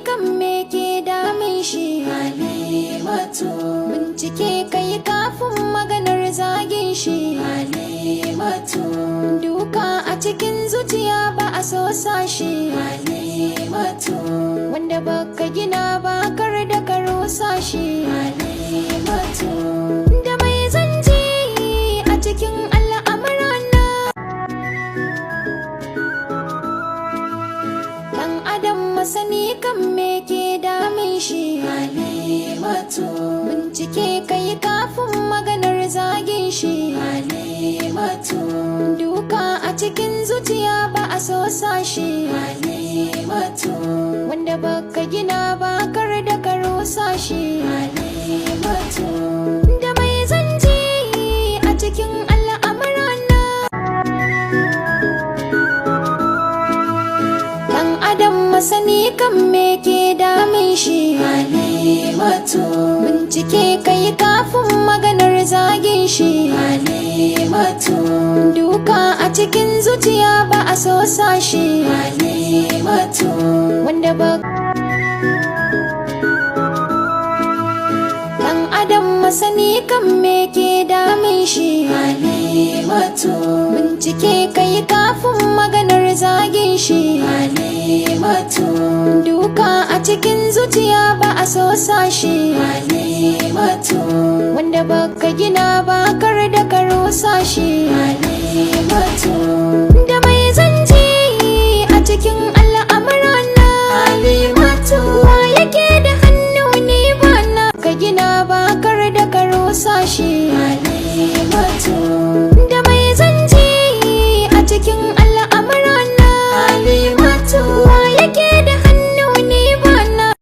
kan me ke damin shi. Halimatu, Bincike kai kafin maganar zagin shi. Halimatu, Duka a cikin zuciya ba a so sa shi. Halimatu, Wanda baka gina ba kar da ka rusa shi. Halimatu, Da mai zance a cikin al'amurana. Dan adam masani kan me ke damin shi. Halimatu, Bincike kai kafin maganar zagin shi. Halimatu, Duka a cikin zuciya ba a so sa shi. Halimatu, Wanda baka gina ba kar da ka rusa shi. Halimatu, Da mai zance a cikin al'amurana. Dan adam masani kan me ke damin shi. Halimatu, Bincike kai kafin maganar zagin shi. Halimatu, Duka a cikin zuciya ba a so sa shi. Halimatu, Wanda ba Dan adam masani kan me ke damin shi. Halimatu, Bincike kai kafin maganar zagin shi. Halimatu, Duka a cikin zuciya ba a so sa shi. Halimatu, Wanda baka gina ba kar da ka rusa shi. Halimatu.